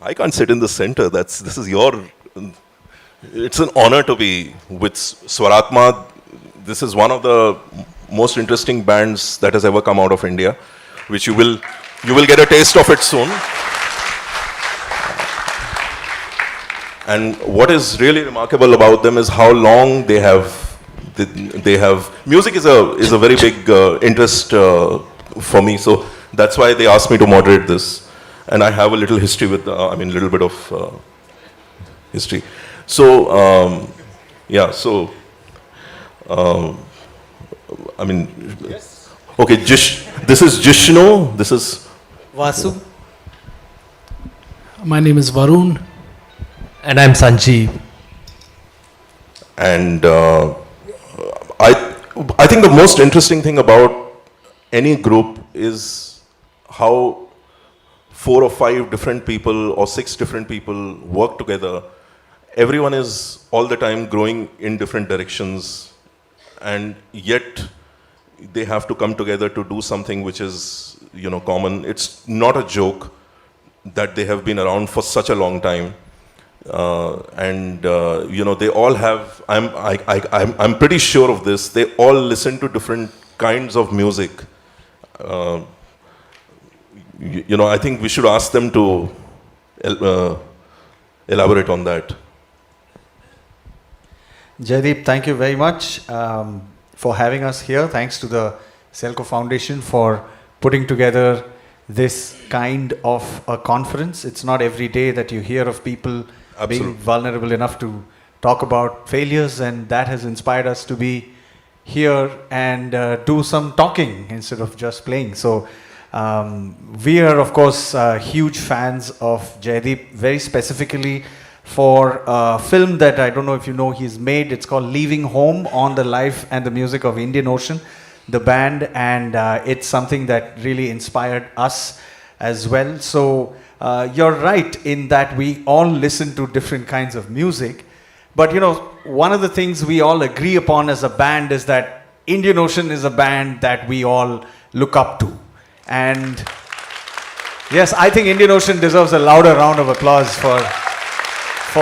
I can't sit in the center. This is your. It's an honor to be with Swarathma. This is one of the most interesting bands that has ever come out of India, which you will get a taste of it soon. And what is really remarkable about them is how long they have. They have music is a very big interest for me. So that's why they asked me to moderate this, and I have a little history with. I mean, a little bit of history. So yeah. So I mean, okay. This is Jishno. This is Vasu. My name is Varun. And I'm Sanjeev. And I think the most interesting thing about any group is how 4 or 5 different people or 6 different people work together. Everyone is all the time growing in different directions, and yet they have to come together to do something which is, common. It's not a joke that they have been around for such a long time. They all have. I'm pretty sure of this. They all listen to different kinds of music. I think we should ask them to elaborate on that. Jaideep, thank you very much for having us here. Thanks to the Selco Foundation for putting together this kind of a conference. It's not every day that you hear of people being vulnerable enough to talk about failures, and that has inspired us to be here and do some talking instead of just playing. So we are, of course, huge fans of Jaideep, very specifically for a film that I don't know if you know he's made. It's called Leaving Home, on the life and the music of Indian Ocean, the band, and it's something that really inspired us as well. So you're right in that we all listen to different kinds of music, but one of the things we all agree upon as a band is that Indian Ocean is a band that we all look up to. And yes, I think Indian Ocean deserves a louder round of applause for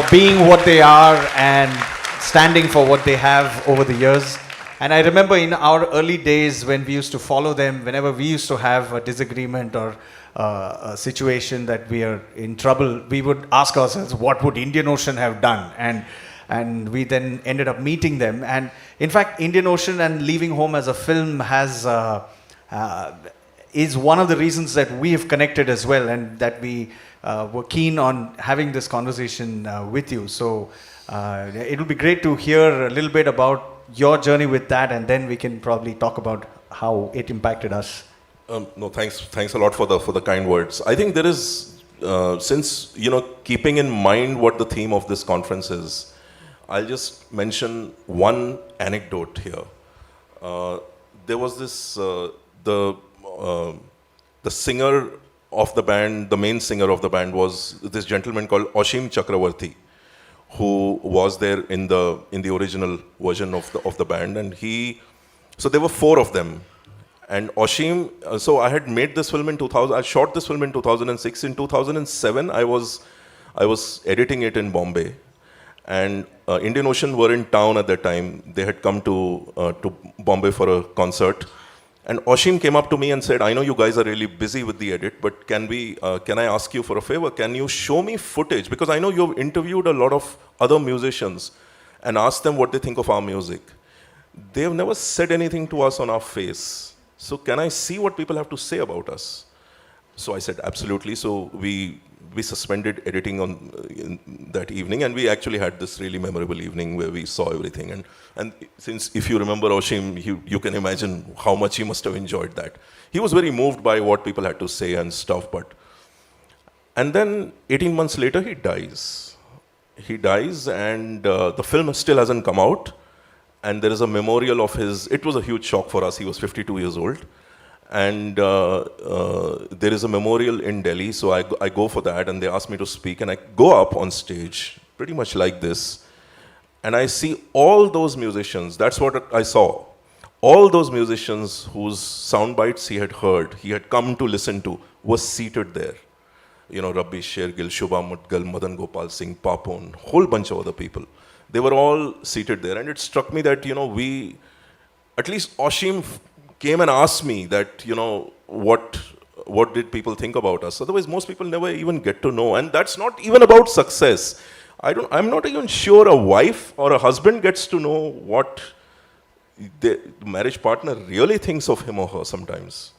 being what they are and standing for what they have over the years. And I remember in our early days when we used to follow them, whenever we used to have a disagreement or a situation that we are in trouble, we would ask ourselves, what would Indian Ocean have done? And we then ended up meeting them. And in fact, Indian Ocean and Leaving Home as a film is one of the reasons that we have connected as well, and that we were keen on having this conversation with you. So it will be great to hear a little bit about your journey with that, and then we can probably talk about how it impacted us. No, thanks a lot for the kind words. I think there is, since keeping in mind what the theme of this conference is, I'll just mention one anecdote here. There was this the singer of the band, the main singer of the band was this gentleman called Ashim Chakravarti, who was there in the original version of the band, and so there were 4 of them. And Ashim, so I had made this film in 2000. I shot this film in 2006. In 2007, I was editing it in Bombay, and Indian Ocean were in town at that time. They had come to Bombay for a concert, and Ashim came up to me and said, "I know you guys are really busy with the edit, but can I ask you for a favor? Can you show me footage? Because I know you've interviewed a lot of other musicians and asked them what they think of our music. They have never said anything to us on our face. So can I see what people have to say about us?" So I said, absolutely. So we suspended editing in that evening, and we actually had this really memorable evening where we saw everything. And since, if you remember Ashim, you can imagine how much he must have enjoyed that. He was very moved by what people had to say and stuff. And then 18 months later, he dies. And the film still hasn't come out. And there is a memorial of his. It was a huge shock for us. He was 52 years old. And there is a memorial in Delhi. So I go for that, and they ask me to speak. And I go up on stage, pretty much like this. And I see all those musicians. That's what I saw. All those musicians whose sound bites he had heard, he had come to listen to, were seated there. Rabbi Shergill, Shubha Mudgal, Madan Gopal Singh, Papon, whole bunch of other people. They were all seated there, and it struck me that, we, at least Oshim came and asked me that, what did people think about us? Otherwise, most people never even get to know, and that's not even about success. I'm not even sure a wife or a husband gets to know what the marriage partner really thinks of him or her sometimes.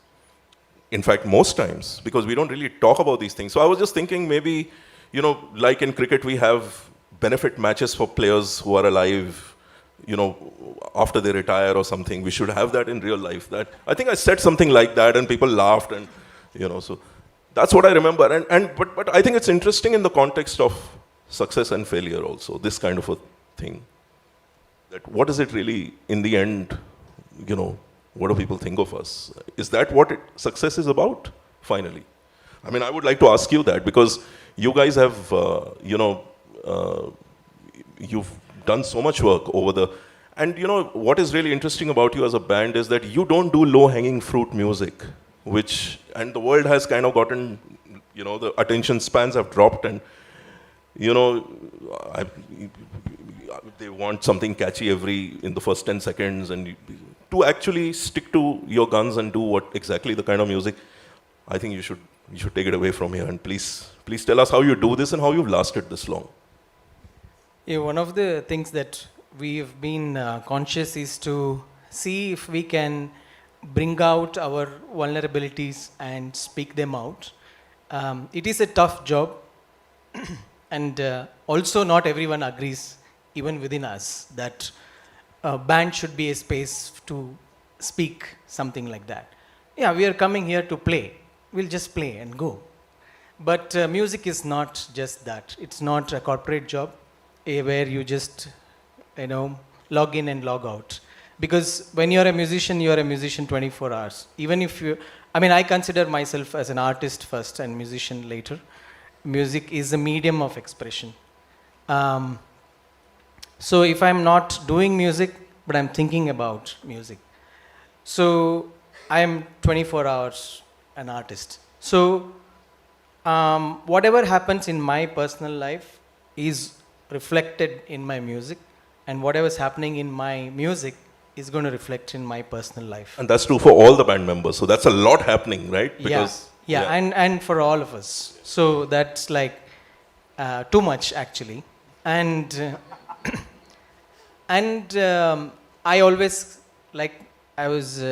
In fact, most times, because we don't really talk about these things. So I was just thinking maybe, like in cricket, we have benefit matches for players who are alive, after they retire or something. We should have that in real life. That I think I said something like that, and people laughed, and so that's what I remember. But I think it's interesting in the context of success and failure also. This kind of a thing. That what is it really in the end? What do people think of us? Is that what success is about? Finally, I mean, I would like to ask you that, because you guys have, you've done so much work over the, and what is really interesting about you as a band is that you don't do low-hanging fruit music, and the world has kind of gotten, the attention spans have dropped, and they want something catchy in the first 10 seconds, and to actually stick to your guns and do what exactly the kind of music, I think you should take it away from here, and please tell us how you do this and how you've lasted this long. Yeah, one of the things that we've been conscious is to see if we can bring out our vulnerabilities and speak them out. It is a tough job, and also not everyone agrees, even within us, that a band should be a space to speak something like that. Yeah, we are coming here to play. We'll just play and go. But music is not just that. It's not a corporate job where you just, log in and log out. Because when you're a musician 24 hours. Even if I consider myself as an artist first and musician later. Music is a medium of expression. So if I'm not doing music, but I'm thinking about music. So I am 24 hours an artist. So whatever happens in my personal life is reflected in my music, and whatever's happening in my music is going to reflect in my personal life. And that's true for all the band members. So that's a lot happening, right? Because, yeah. And for all of us. So that's like too much actually. And I always, like I was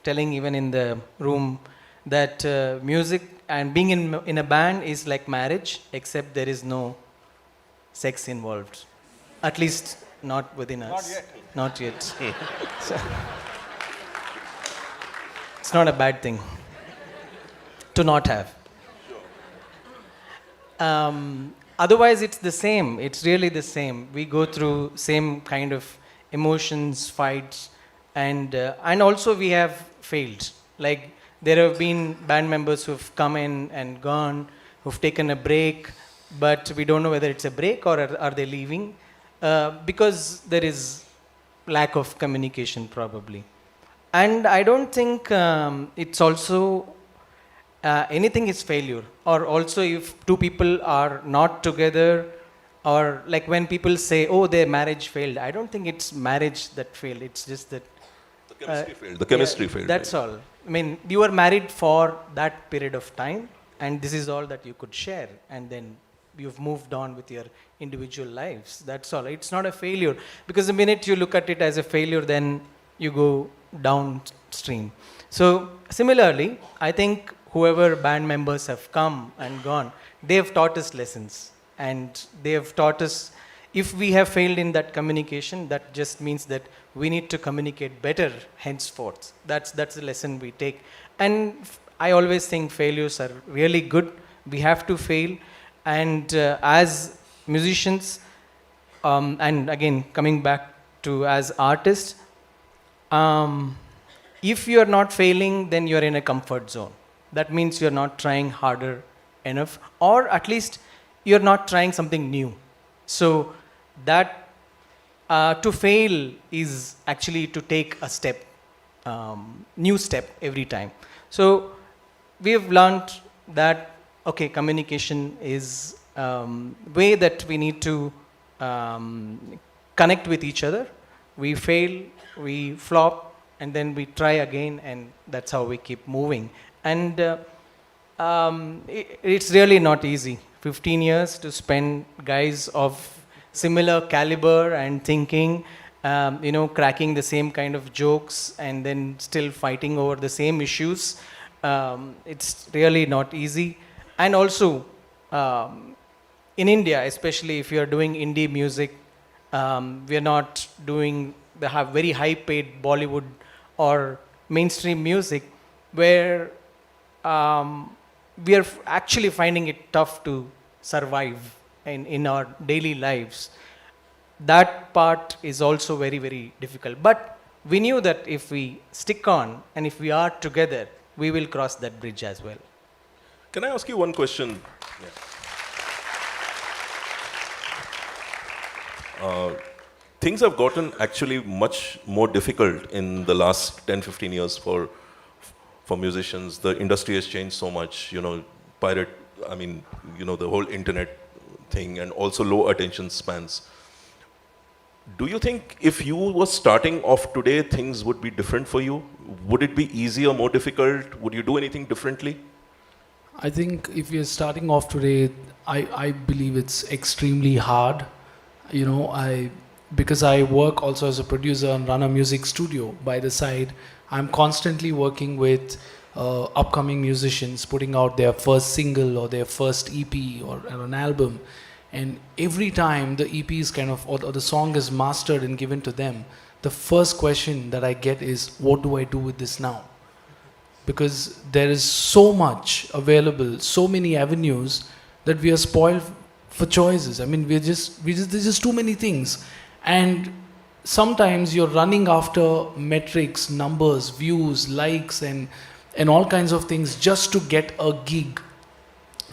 telling even in the room, that music and being in a band is like marriage, except there is no sex involved. At least not within us. Not yet. So, it's not a bad thing to not have. Otherwise, it's the same. It's really the same. We go through same kind of emotions, fights, and also we have failed. Like there have been band members who've come in and gone, who've taken a break, but we don't know whether it's a break or are they leaving, because there is lack of communication probably. And I don't think it's also anything is failure, or also if two people are not together, or like when people say, oh, their marriage failed, I don't think it's marriage that failed, it's just that the chemistry failed. The chemistry failed. That's all. I mean, you were married for that period of time, and this is all that you could share, and then you've moved on with your individual lives. That's all. It's not a failure, because the minute you look at it as a failure, then you go downstream. So similarly, I think whoever band members have come and gone, they have taught us lessons, and they have taught us, if we have failed in that communication, that just means that we need to communicate better henceforth. That's the lesson we take. And I always think failures are really good. We have to fail. And as musicians, and again, coming back to as artists, if you are not failing, then you are in a comfort zone. That means you are not trying harder enough, or at least you are not trying something new. So that to fail is actually to take a step, new step every time. So we have learned that okay, communication is way that we need to connect with each other. We fail, we flop, and then we try again, and that's how we keep moving. And it's really not easy. 15 years to spend guys of similar caliber and thinking, cracking the same kind of jokes and then still fighting over the same issues. It's really not easy. And also, in India, especially if you are doing indie music, we are not doing the very high paid Bollywood or mainstream music where we are actually finding it tough to survive in our daily lives. That part is also very, very difficult. But we knew that if we stick on and if we are together, we will cross that bridge as well. Can I ask you one question? Things have gotten actually much more difficult in the last 10, 15 years for musicians. The industry has changed so much, the whole internet thing, and also low attention spans. Do you think if you were starting off today, things would be different for you? Would it be easier, more difficult? Would you do anything differently? I think if you're starting off today, I believe it's extremely hard. Because I work also as a producer and run a music studio by the side, I'm constantly working with upcoming musicians putting out their first single or their first EP or an album. And every time the EP is or the song is mastered and given to them, the first question that I get is, what do I do with this now? Because there is so much available, so many avenues that we are spoiled for choices. I mean, there's just too many things. And sometimes you're running after metrics, numbers, views, likes, and all kinds of things just to get a gig.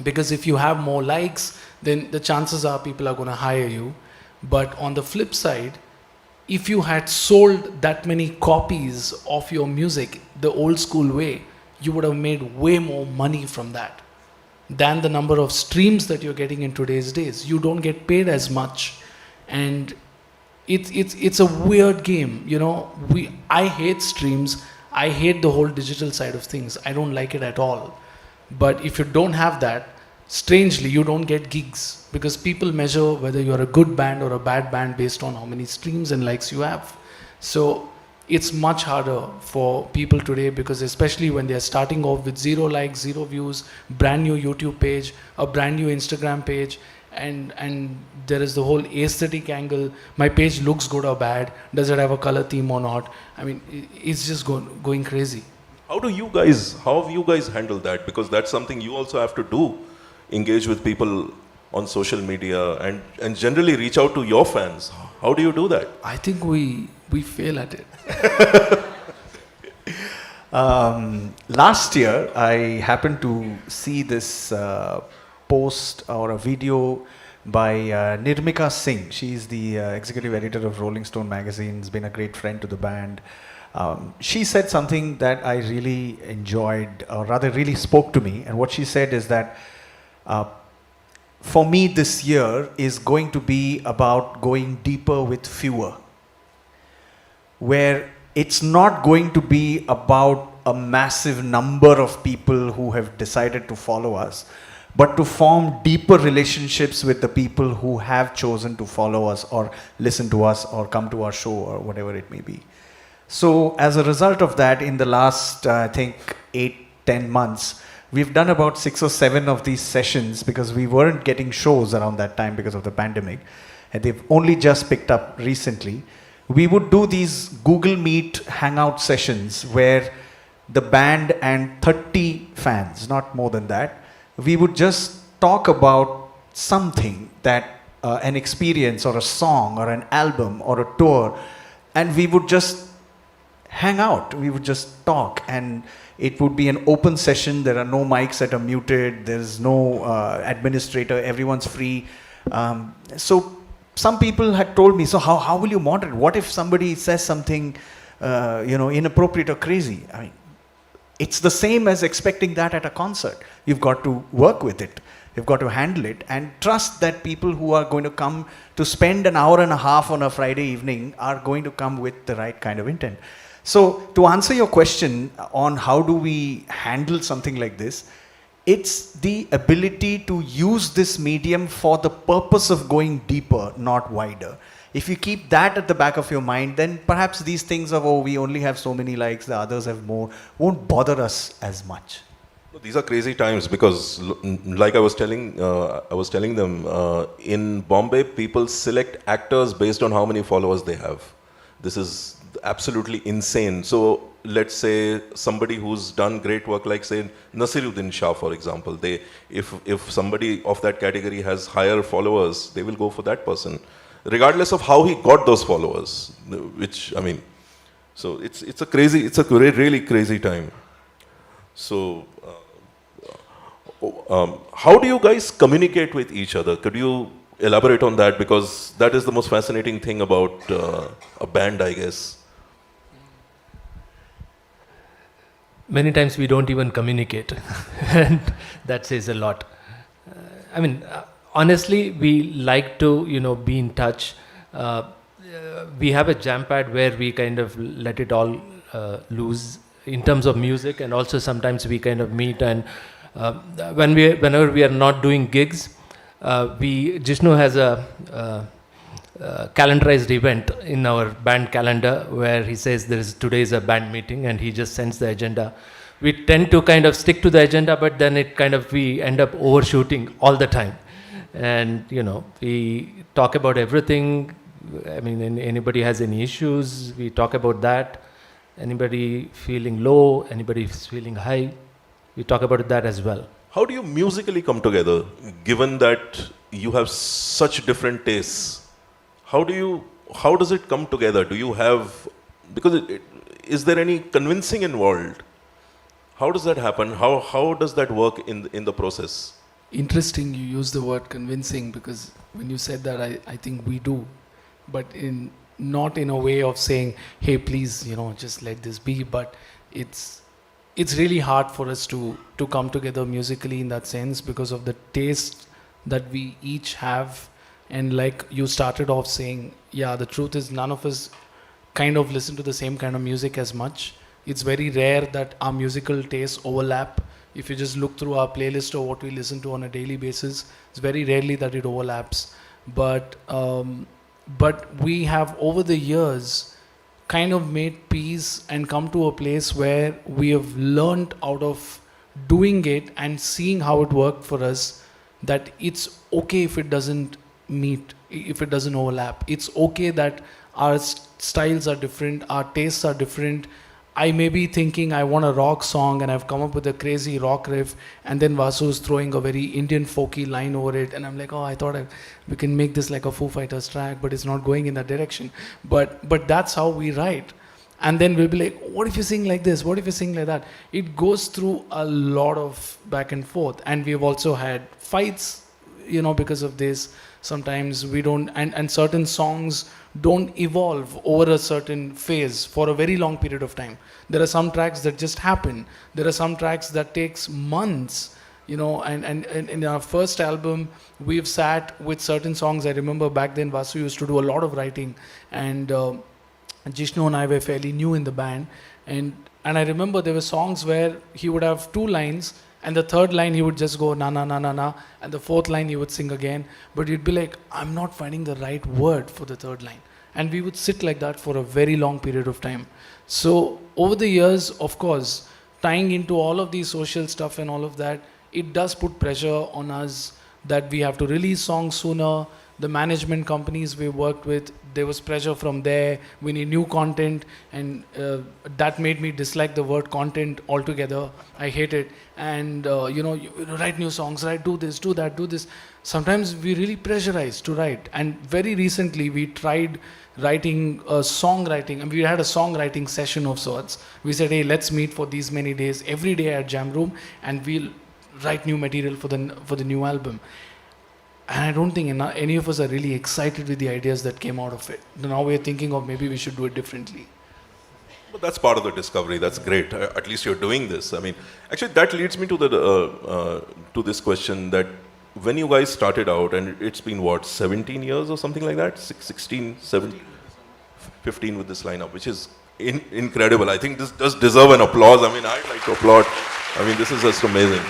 Because if you have more likes, then the chances are people are going to hire you. But on the flip side, if you had sold that many copies of your music the old school way, you would have made way more money from that than the number of streams that you're getting in today's days. You don't get paid as much. And it's a weird game. I hate streams. I hate the whole digital side of things. I don't like it at all. But if you don't have that, strangely, you don't get gigs, because people measure whether you're a good band or a bad band based on how many streams and likes you have. So it's much harder for people today, because especially when they're starting off with 0 likes, 0 views, brand new YouTube page, a brand new Instagram page, and there is the whole aesthetic angle. My page looks good or bad. Does it have a color theme or not? I mean, it's just going crazy. How have you guys handled that? Because that's something you also have to do. Engage with people on social media and generally reach out to your fans. How do you do that? I think we fail at it. Last year, I happened to see this post or a video by Nirmika Singh. She's the executive editor of Rolling Stone magazine. Has been a great friend to the band. She said something that I really enjoyed, or rather really spoke to me. And what she said is that for me this year is going to be about going deeper with fewer. Where it's not going to be about a massive number of people who have decided to follow us, but to form deeper relationships with the people who have chosen to follow us or listen to us or come to our show or whatever it may be. So as a result of that, in the last, I think, 8-10 months, we've done about 6 or 7 of these sessions, because we weren't getting shows around that time because of the pandemic, and they've only just picked up recently. We would do these Google Meet hangout sessions where the band and 30 fans, not more than that, we would just talk about something that an experience or a song or an album or a tour, and we would just hang out. We would just talk, and it would be an open session. There are no mics that are muted. There's no administrator. Everyone's free. So some people had told me, so how will you moderate? What if somebody says something inappropriate or crazy? I mean, It's the same as expecting that at a concert. You've got to work with it. You've got to handle it and trust that people who are going to come to spend an hour and a half on a Friday evening are going to come with the right kind of intent. So, to answer your question on how do we handle something like this, it's the ability to use this medium for the purpose of going deeper, not wider. If you keep that at the back of your mind, then perhaps these things of, oh, we only have so many likes, the others have more, won't bother us as much. These are crazy times because, like I was telling them, in Bombay, people select actors based on how many followers they have. This is absolutely insane. So let's say somebody who's done great work, like say Nasiruddin Shah, for example, if somebody of that category has higher followers, they will go for that person, regardless of how he got those followers. Which I mean, so it's a really crazy time. So. How do you guys communicate with each other? Could you elaborate on that? Because that is the most fascinating thing about a band, I guess. Many times we don't even communicate, and that says a lot. Honestly, we like to, be in touch. We have a jam pad where we kind of let it all loose in terms of music, and also sometimes we kind of meet and whenever we are not doing gigs, Jishnu has a calendarized event in our band calendar where he says today is a band meeting, and he just sends the agenda. We tend to kind of stick to the agenda, but then we end up overshooting all the time. And, we talk about everything. Anybody has any issues, we talk about that. Anybody feeling low, anybody feeling high, we talk about that as well. How do you musically come together, given that you have such different tastes? How does it come together? Do you have, because is there any convincing involved? How does that happen? How does that work in the process? Interesting you use the word convincing, because when you said that, I think we do, but not in a way of saying, hey, please, just let this be, but it's really hard for us to come together musically in that sense because of the taste that we each have. And like you started off saying, yeah, the truth is none of us kind of listen to the same kind of music as much. It's very rare that our musical tastes overlap. If you just look through our playlist or what we listen to on a daily basis, it's very rarely that it overlaps. But we have over the years kind of made peace and come to a place where we have learned out of doing it and seeing how it worked for us, that it's okay if it doesn't meet, if it doesn't overlap. It's okay that our styles are different, our tastes are different. I may be thinking I want a rock song and I've come up with a crazy rock riff, and then Vasu is throwing a very Indian folky line over it, and I'm like, oh, I thought we can make this like a Foo Fighters track, but it's not going in that direction. But that's how we write. And then we'll be like, what if you sing like this? What if you sing like that? It goes through a lot of back and forth. And we've also had fights, because of this. Sometimes we don't, and certain songs don't evolve over a certain phase for a very long period of time. There are some tracks that just happen. There are some tracks that takes months, and in our first album, we've sat with certain songs. I remember back then Vasu used to do a lot of writing, and Jishnu and I were fairly new in the band, and I remember there were songs where he would have 2 lines, and the third line he would just go na na na na na, and the fourth line he would sing again, but you'd be like, I'm not finding the right word for the third line. And we would sit like that for a very long period of time. So over the years, of course, tying into all of these social stuff and all of that, it does put pressure on us that we have to release songs sooner. The management companies we worked with, there was pressure from there. We need new content, and that made me dislike the word content altogether. I hate it. And you write new songs, do this, do that, do this. Sometimes we really pressurize to write. And very recently we tried writing songwriting, and we had a songwriting session of sorts. We said, hey, let's meet for these many days every day at Jam Room, and we'll write new material for the new album. And I don't think any of us are really excited with the ideas that came out of it. Now we're thinking of maybe we should do it differently. But that's part of the discovery. That's great. At least you're doing this. I mean, actually, that leads me to the to this question that when you guys started out, and it's been what, 17 years or something like that, 16, 17, 15 with this lineup, which is incredible. I think this does deserve an applause. I mean, I'd like to applaud. I mean, this is just amazing.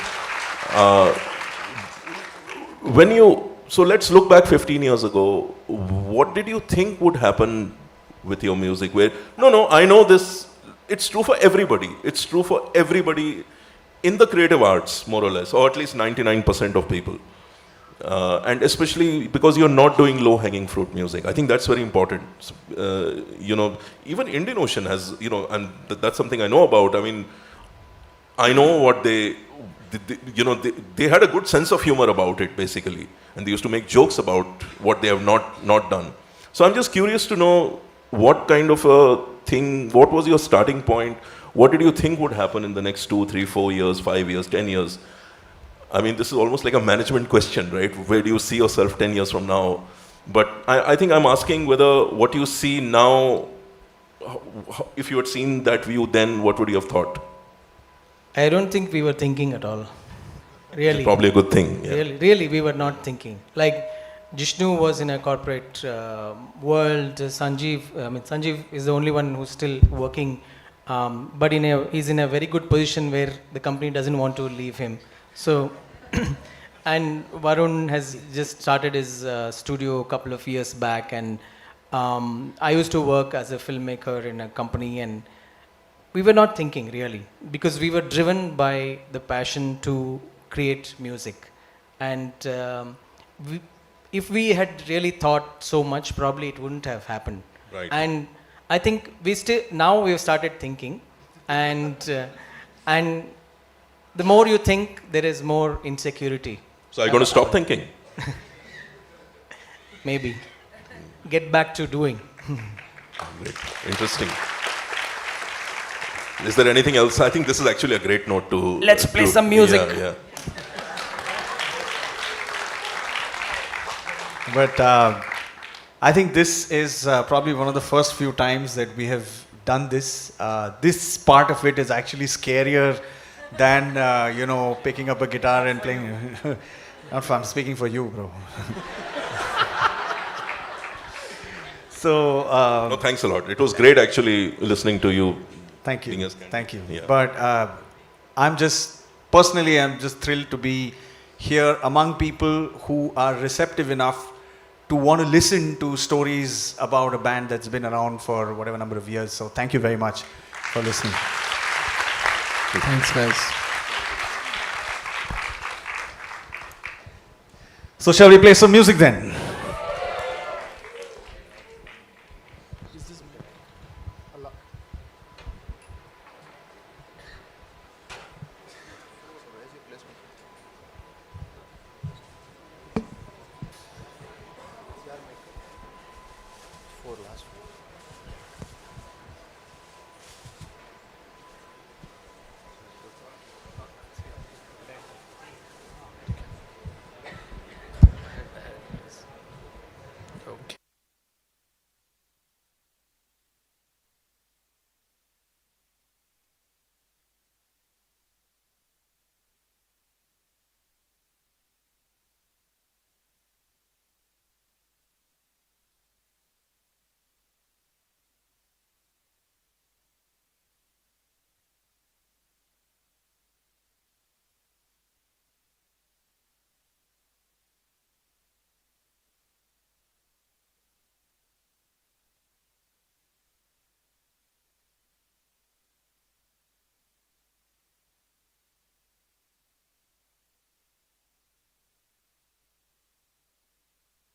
When you so let's look back 15 years ago. What did you think would happen with your music? Where no, I know this. It's true for everybody. It's true for everybody in the creative arts, more or less, or at least 99% of people. And especially because you're not doing low-hanging fruit music. I think that's very important. Even Indian Ocean has, and that's something I know about. I mean, I know what they had a good sense of humor about it, basically. And they used to make jokes about what they have not done. So I'm just curious to know what kind of a thing, what was your starting point? What did you think would happen in the next 2, 3, 4 years, 5 years, 10 years? I mean, this is almost like a management question, right? Where do you see yourself 10 years from now? But I think I'm asking whether what you see now, if you had seen that view then, what would you have thought? I don't think we were thinking at all. Really. Probably a good thing. Yeah. Really, we were not thinking. Like, Jishnu was in a corporate world. Sanjeev is the only one who's still working, but he's in a very good position where the company doesn't want to leave him. So, and Varun has just started his studio a couple of years back, and I used to work as a filmmaker in a company, and we were not thinking really, because we were driven by the passion to create music. And if we had really thought so much, probably it wouldn't have happened. Right. And I think now we have started thinking, and the more you think, there is more insecurity. So are you going to stop thinking? Maybe. Get back to doing. Great. Interesting. Is there anything else? I think this is actually a great note to... Let's play some music. Yeah. But I think this is probably one of the first few times that we have done this. This part of it is actually scarier than, picking up a guitar and playing. I'm speaking for you, bro. So... No, thanks a lot. It was great actually listening to you. Thank you. Thank you. Yeah. But I'm just thrilled to be here among people who are receptive enough to want to listen to stories about a band that's been around for whatever number of years. So thank you very much for listening. Thanks, guys. So shall we play some music then?